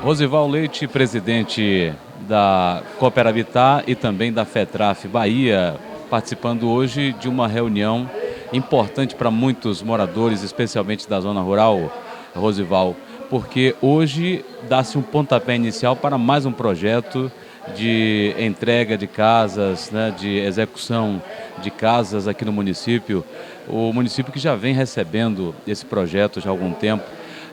Rosival Leite, presidente da Cooperabitat e também da FETRAF Bahia, participando hoje de uma reunião importante para muitos moradores, especialmente da zona rural, Rosival, porque hoje dá-se um pontapé inicial para mais um projeto de entrega de casas, né, de execução de casas aqui no município. O município que já vem recebendo esse projeto já há algum tempo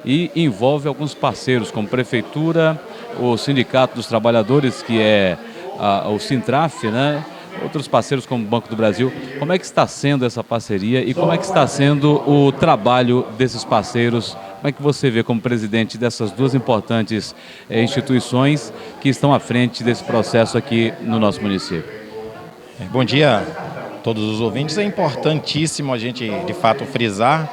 e envolve alguns parceiros como Prefeitura, o Sindicato dos Trabalhadores, que é o Sintraf, né? Outros parceiros como o Banco do Brasil. Como é que está sendo essa parceria e como é que está sendo o trabalho desses parceiros? Como é que você vê como presidente dessas duas importantes instituições que estão à frente desse processo aqui no nosso município? Bom dia a todos os ouvintes. É importantíssimo a gente, de fato, frisar.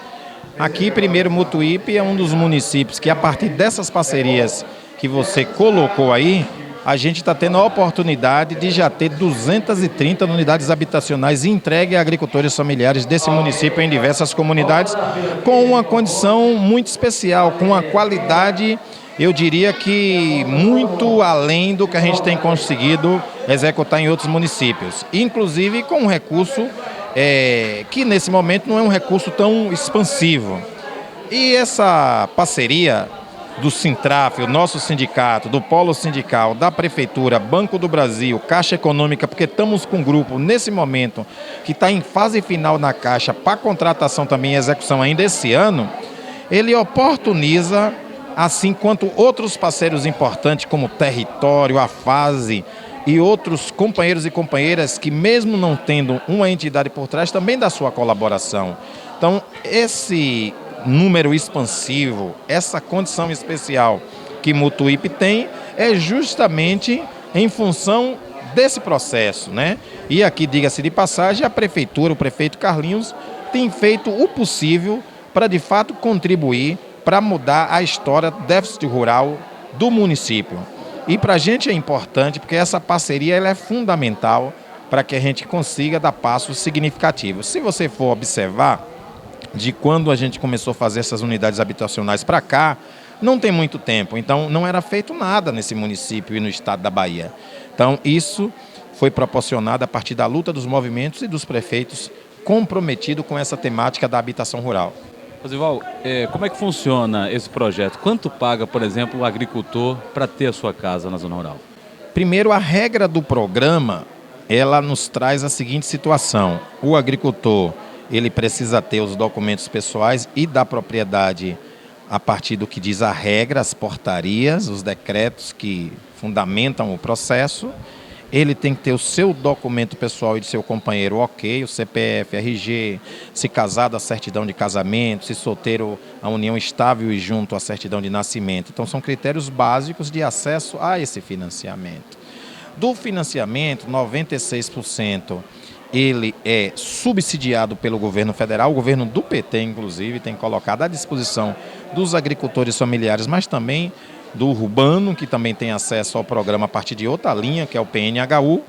Aqui, primeiro, Mutuípe é um dos municípios que, a partir dessas parcerias que você colocou aí, a gente está tendo a oportunidade de já ter 230 unidades habitacionais entregue a agricultores familiares desse município em diversas comunidades, com uma condição muito especial, com uma qualidade, eu diria que muito além do que a gente tem conseguido executar em outros municípios, inclusive com um recurso que nesse momento não é um recurso tão expansivo. E essa parceria do Sintraf, o nosso sindicato, do Polo Sindical, da Prefeitura, Banco do Brasil, Caixa Econômica, porque estamos com um grupo nesse momento que está em fase final na Caixa para contratação também e execução ainda esse ano, ele oportuniza, assim quanto outros parceiros importantes como Território, a Fase e outros companheiros e companheiras que, mesmo não tendo uma entidade por trás, também dá sua colaboração. Então, esse número expansivo, essa condição especial que Mutuípe tem, é justamente em função desse processo, né? E aqui, diga-se de passagem, a Prefeitura, o prefeito Carlinhos, tem feito o possível para, de fato, contribuir para mudar a história do déficit rural do município. E para a gente é importante porque essa parceria ela é fundamental para que a gente consiga dar passos significativos. Se você for observar, de quando a gente começou a fazer essas unidades habitacionais para cá, não tem muito tempo. Então, não era feito nada nesse município e no estado da Bahia. Então, isso foi proporcionado a partir da luta dos movimentos e dos prefeitos comprometidos com essa temática da habitação rural. Rosival, como é que funciona esse projeto? Quanto paga, por exemplo, o agricultor para ter a sua casa na zona rural? Primeiro, a regra do programa, ela nos traz a seguinte situação. O agricultor, ele precisa ter os documentos pessoais e da propriedade a partir do que diz a regra, as portarias, os decretos que fundamentam o processo. Ele tem que ter o seu documento pessoal e de seu companheiro ok, o CPF, RG, se casado a certidão de casamento, se solteiro a união estável e junto a certidão de nascimento. Então são critérios básicos de acesso a esse financiamento. Do financiamento, 96% ele é subsidiado pelo governo federal, o governo do PT inclusive tem colocado à disposição dos agricultores familiares, mas também do urbano, que também tem acesso ao programa a partir de outra linha, que é o PNHU,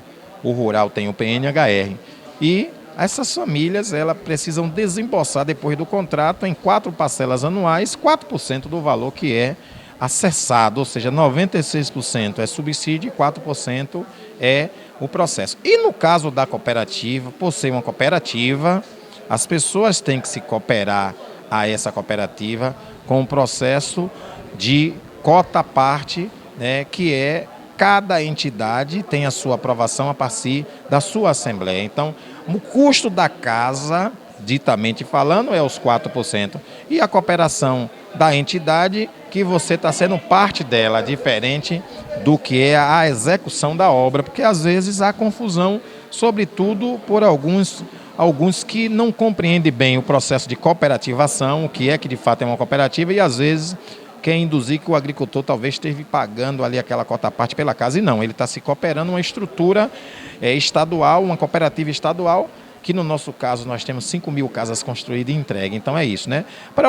o rural tem o PNHR. E essas famílias elas precisam desembolsar depois do contrato em 4 parcelas anuais, 4% do valor que é acessado, ou seja, 96% é subsídio e 4% é o processo. E no caso da cooperativa, por ser uma cooperativa, as pessoas têm que se cooperar a essa cooperativa com um processo de cota à parte, né, que é cada entidade tem a sua aprovação a partir da sua assembleia. Então, o custo da casa, ditamente falando, é os 4%. E a cooperação da entidade, que você está sendo parte dela, diferente do que é a execução da obra, porque às vezes há confusão, sobretudo por alguns que não compreendem bem o processo de cooperativação, o que é que de fato é uma cooperativa, e às vezes quer induzir que o agricultor talvez esteja pagando ali aquela cota à parte pela casa. E não, ele está se cooperando uma estrutura estadual, uma cooperativa estadual, que no nosso caso nós temos 5.000 casas construídas e entregues. Então é isso, né? Para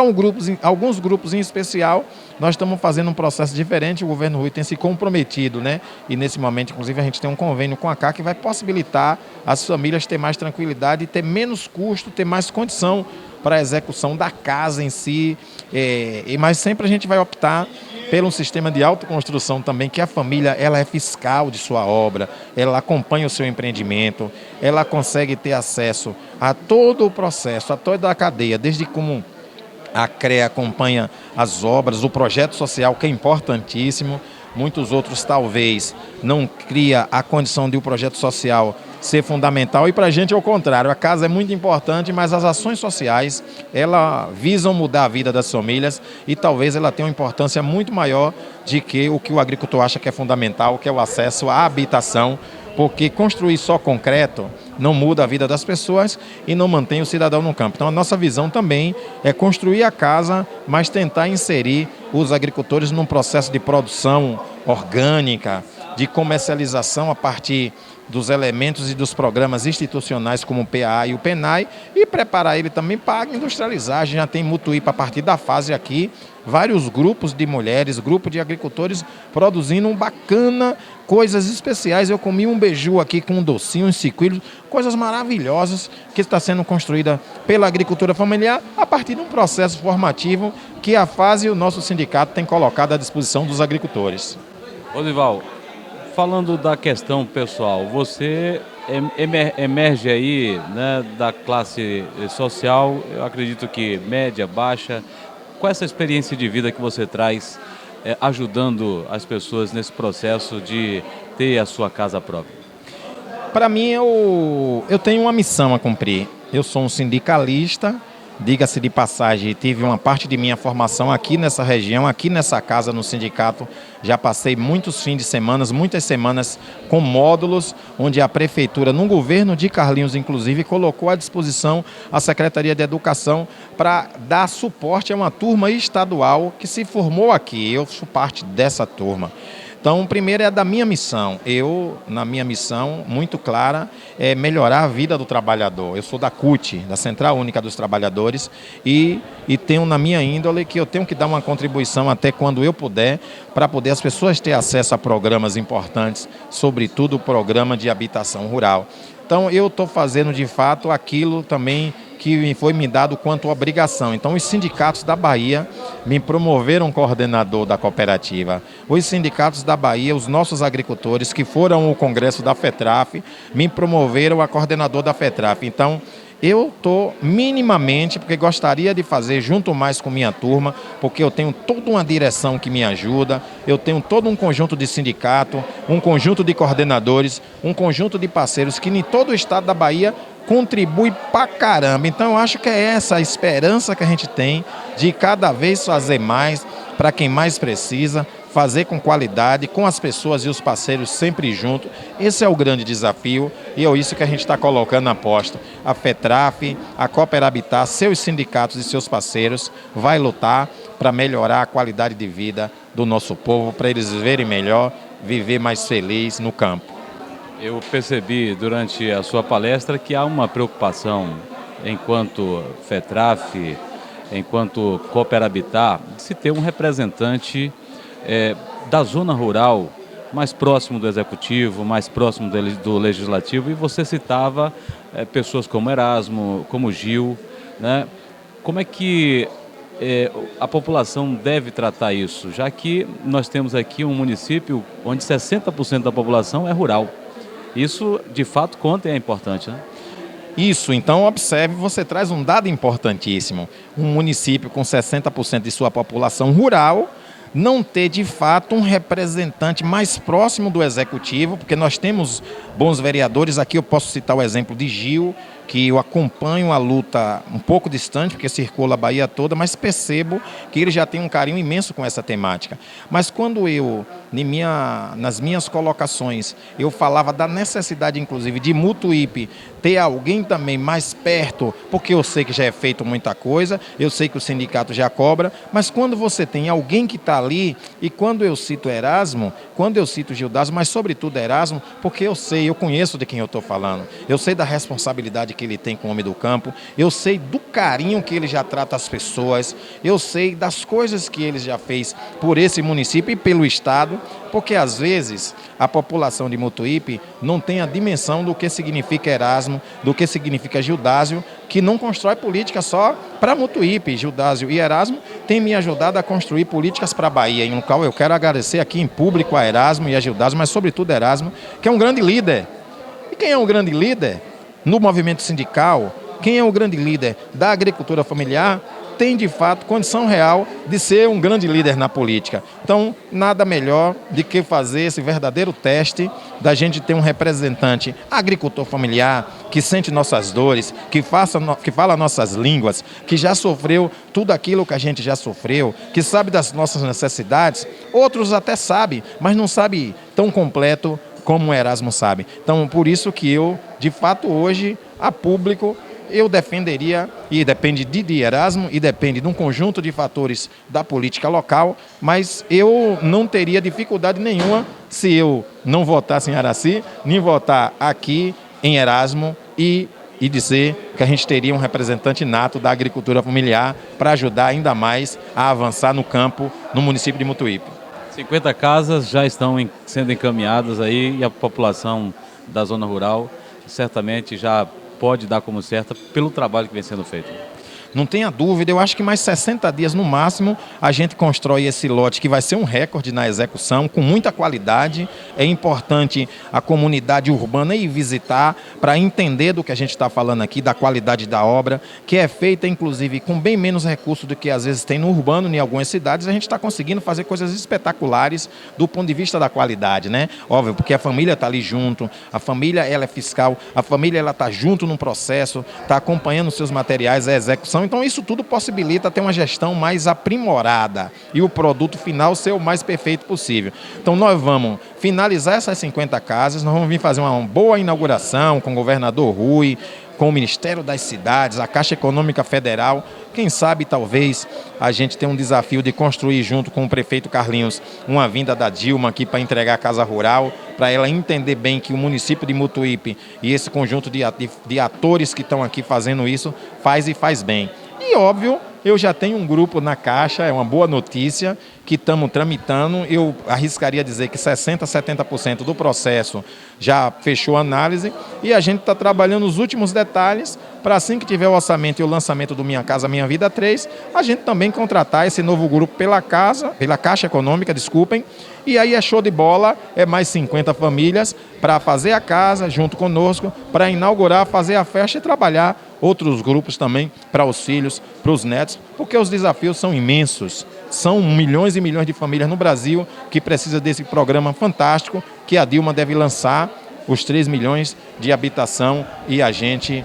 alguns grupos em especial, nós estamos fazendo um processo diferente, o governo Rui tem se comprometido, né? E nesse momento, inclusive, a gente tem um convênio com a CAC que vai possibilitar as famílias ter mais tranquilidade, ter menos custo, ter mais condição para a execução da casa em si, mas sempre a gente vai optar pelo sistema de autoconstrução também, que a família ela é fiscal de sua obra, ela acompanha o seu empreendimento, ela consegue ter acesso a todo o processo, a toda a cadeia, desde como a CREA acompanha as obras, o projeto social, que é importantíssimo. Muitos outros talvez não cria a condição de o projeto social ser fundamental, e para a gente é o contrário. A casa é muito importante, mas as ações sociais ela visam mudar a vida das famílias, e talvez ela tenha uma importância muito maior de que o agricultor acha que é fundamental, que é o acesso à habitação, porque construir só concreto não muda a vida das pessoas e não mantém o cidadão no campo. Então a nossa visão também é construir a casa, mas tentar inserir os agricultores num processo de produção orgânica, de comercialização a partir dos elementos e dos programas institucionais como o PA e o PENAI, e preparar ele também para industrializar. A gente já tem Mutuípe a partir da fase aqui, vários grupos de mulheres, grupo de agricultores produzindo bacana, coisas especiais. Eu comi um beiju aqui com um docinho, um cicuilho, coisas maravilhosas que está sendo construída pela agricultura familiar a partir de um processo formativo que a fase e o nosso sindicato tem colocado à disposição dos agricultores. Odival, falando da questão pessoal, você emerge aí, né, da classe social, eu acredito que média, baixa. Qual é essa experiência de vida que você traz ajudando as pessoas nesse processo de ter a sua casa própria? Para mim, eu tenho uma missão a cumprir. Eu sou um sindicalista, diga-se de passagem, tive uma parte de minha formação aqui nessa região, aqui nessa casa no sindicato. Já passei muitos fins de semana, muitas semanas com módulos, onde a prefeitura, no governo de Carlinhos, inclusive, colocou à disposição a Secretaria de Educação para dar suporte a uma turma estadual que se formou aqui. Eu sou parte dessa turma. Então, primeiro é da minha missão. Na minha missão, muito clara, é melhorar a vida do trabalhador. Eu sou da CUT, da Central Única dos Trabalhadores, e tenho na minha índole que eu tenho que dar uma contribuição até quando eu puder, para poder as pessoas terem acesso a programas importantes, sobretudo o programa de habitação rural. Então, eu estou fazendo, de fato, aquilo também que foi me dado quanto obrigação. Então, os sindicatos da Bahia me promoveram coordenador da cooperativa. Os sindicatos da Bahia, os nossos agricultores, que foram ao congresso da FETRAF, me promoveram a coordenador da FETRAF. Então, eu estou minimamente, porque gostaria de fazer junto mais com minha turma, porque eu tenho toda uma direção que me ajuda, eu tenho todo um conjunto de sindicato, um conjunto de coordenadores, um conjunto de parceiros que em todo o estado da Bahia contribui pra caramba. Então eu acho que é essa a esperança que a gente tem de cada vez fazer mais para quem mais precisa, fazer com qualidade, com as pessoas e os parceiros sempre juntos. Esse é o grande desafio e é isso que a gente está colocando na aposta. A FETRAF, a Cooperabitat, seus sindicatos e seus parceiros vai lutar para melhorar a qualidade de vida do nosso povo, para eles viverem melhor, viver mais feliz no campo. Eu percebi durante a sua palestra que há uma preocupação, enquanto FETRAF, enquanto Cooperabitat, de se ter um representante da zona rural mais próximo do executivo, mais próximo do legislativo, e você citava pessoas como Erasmo, como Gil, né? Como é que a população deve tratar isso, já que nós temos aqui um município onde 60% da população é rural? Isso, de fato, conta e é importante, né? Isso, então observe, você traz um dado importantíssimo. Um município com 60% de sua população rural não ter, de fato, um representante mais próximo do executivo, porque nós temos bons vereadores. Aqui eu posso citar o exemplo de Gil, que eu acompanho a luta um pouco distante, porque circula a Bahia toda, mas percebo que ele já tem um carinho imenso com essa temática. Mas quando eu, nas minhas colocações, eu falava da necessidade, inclusive, de Mutuípe ter alguém também mais perto, porque eu sei que já é feito muita coisa, eu sei que o sindicato já cobra, mas quando você tem alguém que está ali, e quando eu cito Erasmo, quando eu cito Gildazo, mas sobretudo Erasmo, porque eu conheço de quem eu estou falando, eu sei da responsabilidade que ele tem com o homem do campo, eu sei do carinho que ele já trata as pessoas, eu sei das coisas que ele já fez por esse município e pelo estado, porque às vezes a população de Mutuípe não tem a dimensão do que significa Erasmo, do que significa Gildásio, que não constrói política só para Mutuípe. Gildásio e Erasmo tem me ajudado a construir políticas para a Bahia, em um qual eu quero agradecer aqui em público a Erasmo e a Gildazo, mas sobretudo a Erasmo, que é um grande líder. E quem é um grande líder no movimento sindical, quem é o grande líder da agricultura familiar, tem de fato condição real de ser um grande líder na política. Então, nada melhor do que fazer esse verdadeiro teste da gente ter um representante agricultor familiar, que sente nossas dores, que fala nossas línguas, que já sofreu tudo aquilo que a gente já sofreu, que sabe das nossas necessidades. Outros até sabem, mas não sabe tão completo como o Erasmo sabe. Então, por isso que eu, de fato, hoje, a público, eu defenderia, e depende de Erasmo, e depende de um conjunto de fatores da política local, mas eu não teria dificuldade nenhuma se eu não votasse em Araci, nem votar aqui em Erasmo e dizer que a gente teria um representante nato da agricultura familiar para ajudar ainda mais a avançar no campo, no município de Mutuípe. 50 casas já estão sendo encaminhadas aí e a população da zona rural certamente já pode dar como certa pelo trabalho que vem sendo feito. Não tenha dúvida, eu acho que mais 60 dias no máximo a gente constrói esse lote que vai ser um recorde na execução, com muita qualidade. É importante a comunidade urbana ir visitar para entender do que a gente está falando aqui, da qualidade da obra, que é feita inclusive com bem menos recursos do que às vezes tem no urbano, em algumas cidades. A gente está conseguindo fazer coisas espetaculares do ponto de vista da qualidade, né? Óbvio, porque a família está ali junto, a família ela é fiscal, a família ela está junto no processo, está acompanhando os seus materiais, a execução. Então isso tudo possibilita ter uma gestão mais aprimorada e o produto final ser o mais perfeito possível. Então nós vamos finalizar essas 50 casas, nós vamos vir fazer uma boa inauguração com o governador Rui, com o Ministério das Cidades, a Caixa Econômica Federal. Quem sabe, talvez, a gente tenha um desafio de construir junto com o prefeito Carlinhos uma vinda da Dilma aqui para entregar a Casa Rural, para ela entender bem que o município de Mutuípe e esse conjunto de atores que estão aqui fazendo isso, faz e faz bem. E, óbvio, eu já tenho um grupo na Caixa, é uma boa notícia, que estamos tramitando. Eu arriscaria dizer que 60%, 70% do processo já fechou a análise e a gente está trabalhando os últimos detalhes para, assim que tiver o orçamento e o lançamento do Minha Casa Minha Vida 3, a gente também contratar esse novo grupo pela Caixa Econômica, desculpem, e aí é show de bola, é mais 50 famílias para fazer a casa junto conosco, para inaugurar, fazer a festa e trabalhar outros grupos também para os filhos, para os netos, porque os desafios são imensos. São milhões e milhões de famílias no Brasil que precisam desse programa fantástico que a Dilma deve lançar, os 3 milhões de habitação, e a gente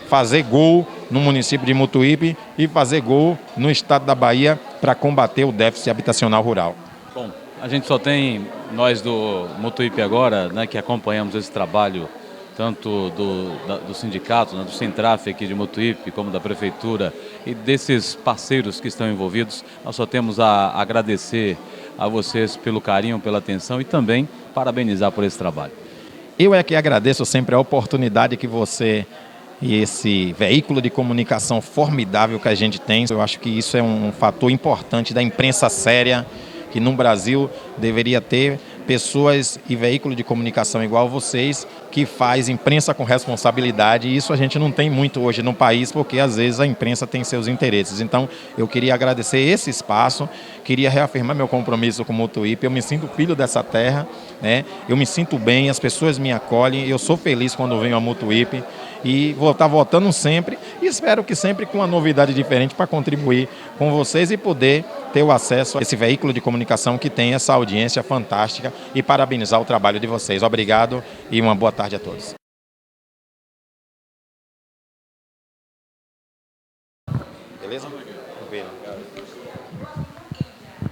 fazer gol no município de Mutuípe e fazer gol no estado da Bahia para combater o déficit habitacional rural. Bom, a gente só tem, nós do Mutuípe agora, né, que acompanhamos esse trabalho tanto do sindicato, né, do Centraf aqui de Mutuípe, como da Prefeitura e desses parceiros que estão envolvidos. Nós só temos a agradecer a vocês pelo carinho, pela atenção e também parabenizar por esse trabalho. Eu é que agradeço sempre a oportunidade que você e esse veículo de comunicação formidável que a gente tem. Eu acho que isso é um fator importante da imprensa séria, que no Brasil deveria ter pessoas e veículo de comunicação igual vocês, que faz imprensa com responsabilidade, e isso a gente não tem muito hoje no país, porque às vezes a imprensa tem seus interesses. Então eu queria agradecer esse espaço, queria reafirmar meu compromisso com o Mutuípe. Eu me sinto filho dessa terra, né? Eu me sinto bem, as pessoas me acolhem, eu sou feliz quando venho a Mutuípe e vou estar voltando sempre, e espero que sempre com uma novidade diferente para contribuir com vocês e poder ter o acesso a esse veículo de comunicação que tem essa audiência fantástica, e parabenizar o trabalho de vocês. Obrigado e uma boa tarde a todos. Beleza?